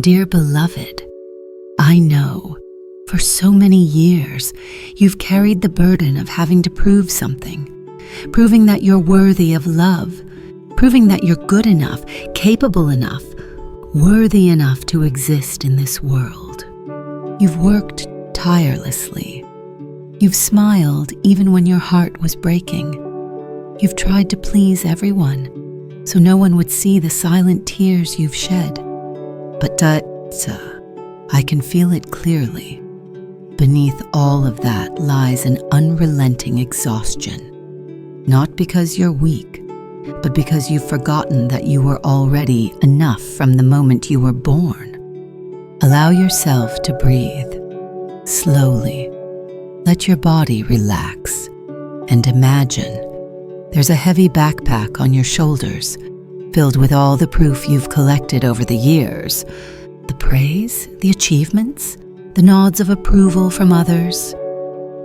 Dear beloved, I know for so many years you've carried the burden of having to prove something, proving that you're worthy of love, proving that you're good enough, capable enough, worthy enough to exist in this world. You've worked tirelessly. You've smiled even when your heart was breaking. You've tried to please everyone, so no one would see the silent tears you've shed. But I can feel it clearly. Beneath all of that lies an unrelenting exhaustion. Not because you're weak, but because you've forgotten that you were already enough from the moment you were born. Allow yourself to breathe. Slowly, let your body relax and imagine there's a heavy backpack on your shoulders filled with all the proof you've collected over the years, the praise, the achievements, the nods of approval from others.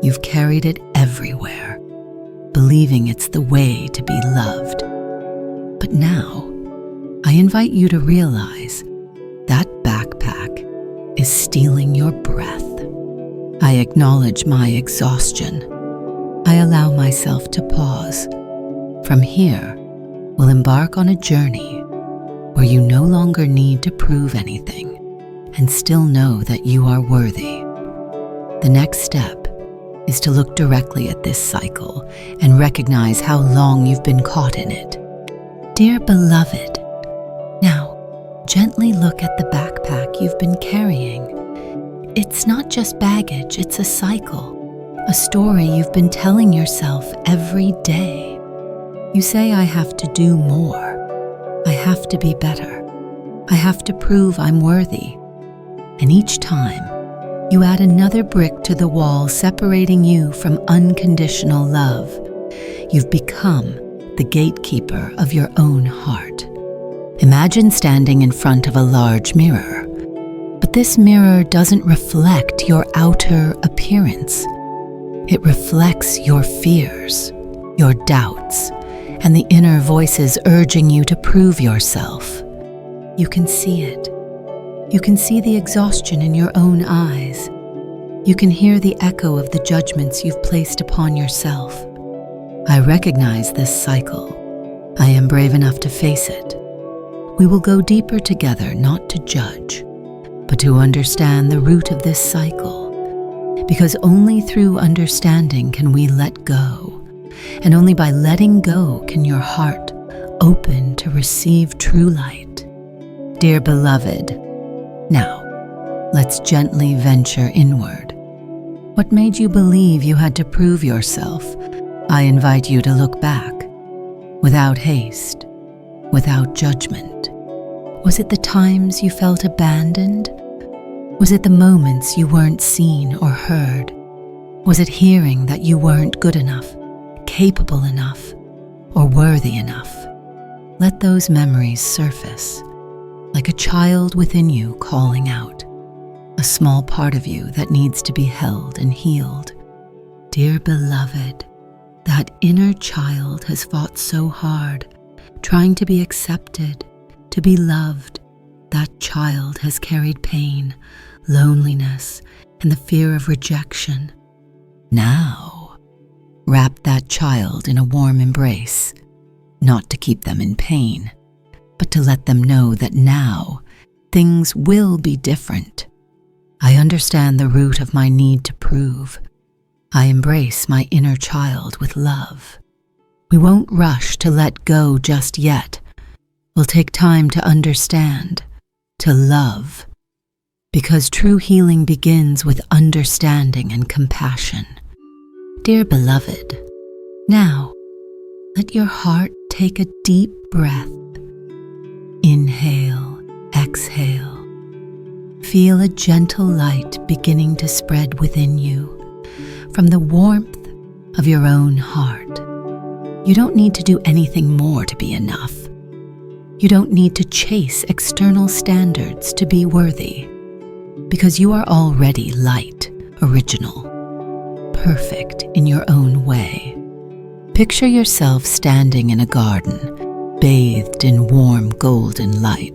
You've carried it everywhere, believing it's the way to be loved. But now, I invite you to realize that backpack is stealing your breath. I acknowledge my exhaustion. I allow myself to pause. From here, we'll embark on a journey where you no longer need to prove anything and still know that you are worthy. The next step is to look directly at this cycle and recognize how long you've been caught in it. Dear beloved, now gently look at the backpack you've been carrying. It's not just baggage, it's a cycle, a story you've been telling yourself every day. You say, I have to do more. I have to be better. I have to prove I'm worthy. And each time, you add another brick to the wall separating you from unconditional love. You've become the gatekeeper of your own heart. Imagine standing in front of a large mirror, but this mirror doesn't reflect your outer appearance. It reflects your fears, your doubts, and the inner voices urging you to prove yourself. You can see it. You can see the exhaustion in your own eyes. You can hear the echo of the judgments you've placed upon yourself. I recognize this cycle. I am brave enough to face it. We will go deeper together, not to judge, but to understand the root of this cycle. Because only through understanding can we let go. And only by letting go can your heart open to receive true light. Dear beloved, now let's gently venture inward. What made you believe you had to prove yourself? I invite you to look back, without haste, without judgment. Was it the times you felt abandoned? Was it the moments you weren't seen or heard? Was it hearing that you weren't good enough, capable enough, or worthy enough? Let those memories surface, like a child within you calling out, a small part of you that needs to be held and healed. Dear beloved, that inner child has fought so hard, trying to be accepted, to be loved. That child has carried pain, loneliness, and the fear of rejection. Now, wrap that child in a warm embrace, not to keep them in pain, but to let them know that now things will be different. I understand the root of my need to prove. I embrace my inner child with love. We won't rush to let go just yet. We'll take time to understand, to love, because true healing begins with understanding and compassion. Dear beloved, now let your heart take a deep breath. Inhale, exhale. Feel a gentle light beginning to spread within you from the warmth of your own heart. You don't need to do anything more to be enough. You don't need to chase external standards to be worthy, because you are already light, original, perfect in your own way. Picture yourself standing in a garden, bathed in warm golden light.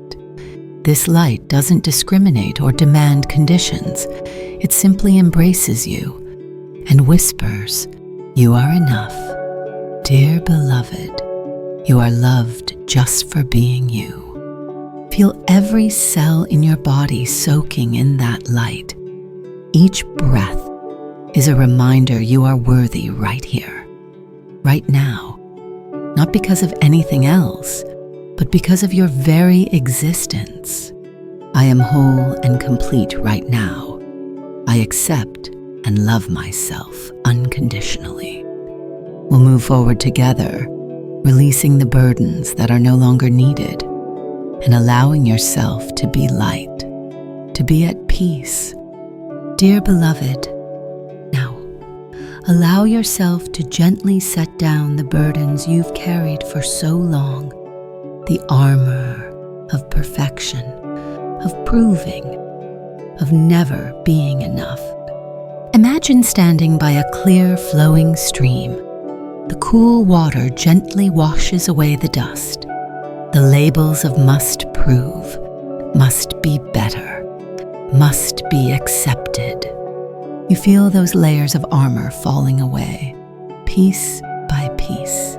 This light doesn't discriminate or demand conditions. It simply embraces you and whispers, "You are enough. Dear beloved, you are loved just for being you." Feel every cell in your body soaking in that light. Each breath is a reminder you are worthy right here, right now, not because of anything else, but because of your very existence. I am whole and complete right now. I accept and love myself unconditionally. We'll move forward together, releasing the burdens that are no longer needed and allowing yourself to be light, to be at peace. Dear beloved, now allow yourself to gently set down the burdens you've carried for so long, the armor of perfection, of proving, of never being enough. Imagine standing by a clear, flowing stream. The cool water gently washes away the dust. The labels of must prove, must be better, must be accepted. You feel those layers of armor falling away, piece by piece,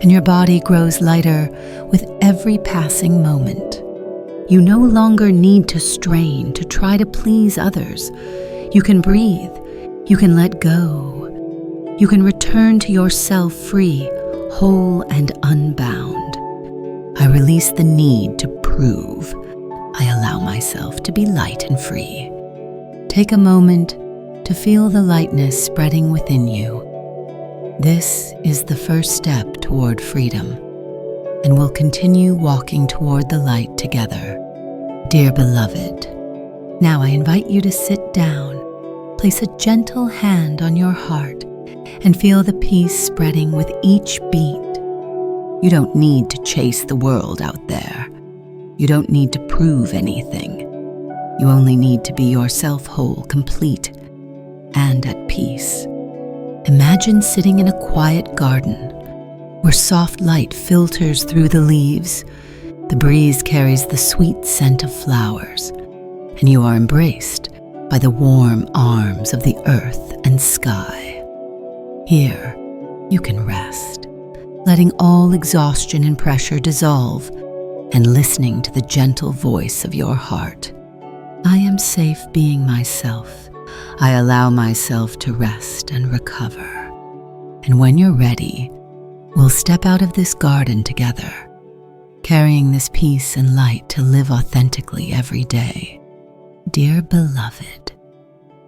and your body grows lighter with every passing moment. You no longer need to strain to try to please others. You can breathe. You can let go. You can return to yourself free, whole and unbound. I release the need to prove. I allow myself to be light and free. Take a moment to feel the lightness spreading within you. This is the first step toward freedom, and we'll continue walking toward the light together. Dear beloved, now I invite you to sit down, place a gentle hand on your heart, and feel the peace spreading with each beat. You don't need to chase the world out there. You don't need to prove anything. You only need to be yourself whole, complete, and at peace. Imagine sitting in a quiet garden where soft light filters through the leaves. The breeze carries the sweet scent of flowers, and you are embraced by the warm arms of the earth and sky. Here, you can rest, letting all exhaustion and pressure dissolve and listening to the gentle voice of your heart. I am safe being myself. I allow myself to rest and recover. And when you're ready, we'll step out of this garden together, carrying this peace and light to live authentically every day. Dear beloved,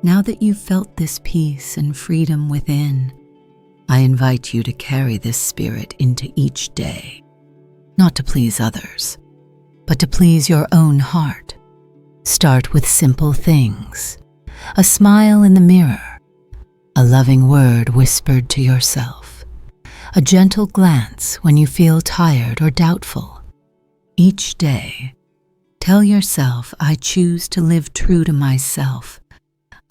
now that you've felt this peace and freedom within, I invite you to carry this spirit into each day, not to please others, but to please your own heart. Start with simple things, a smile in the mirror, a loving word whispered to yourself, a gentle glance when you feel tired or doubtful. Each day, tell yourself, I choose to live true to myself.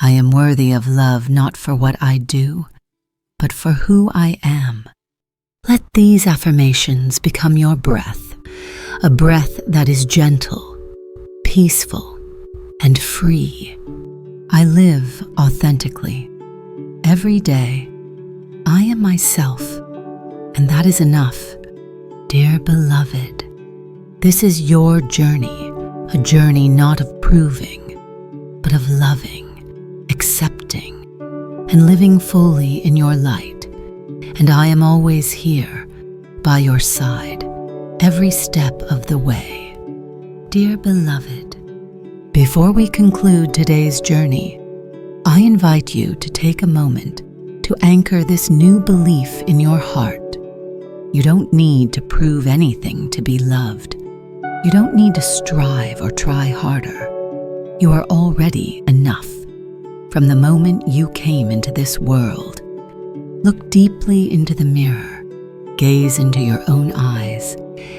I am worthy of love not for what I do, but for who I am. Let these affirmations become your breath, a breath that is gentle, peaceful, and free. I live authentically. Every day, I am myself, and that is enough. Dear beloved, this is your journey, a journey not of proving, but of loving, accepting, and living fully in your light. And I am always here, by your side, every step of the way. Dear beloved, before we conclude today's journey, I invite you to take a moment to anchor this new belief in your heart. You don't need to prove anything to be loved. You don't need to strive or try harder. You are already enough. From the moment you came into this world, look deeply into the mirror, gaze into your own eyes,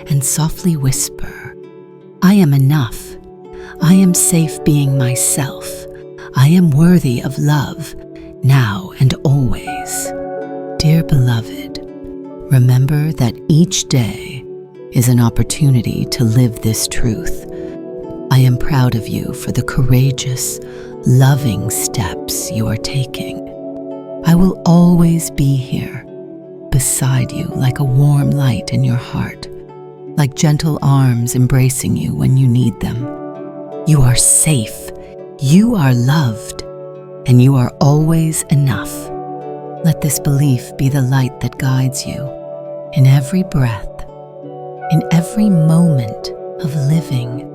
and softly whisper, I am enough. I am safe being myself. I am worthy of love, now and always. Dear beloved, remember that each day is an opportunity to live this truth, I am proud of you for the courageous, loving steps you are taking. I will always be here, beside you like a warm light in your heart, like gentle arms embracing you when you need them. You are safe, you are loved, and you are always enough. Let this belief be the light that guides you in every breath, in every moment of living.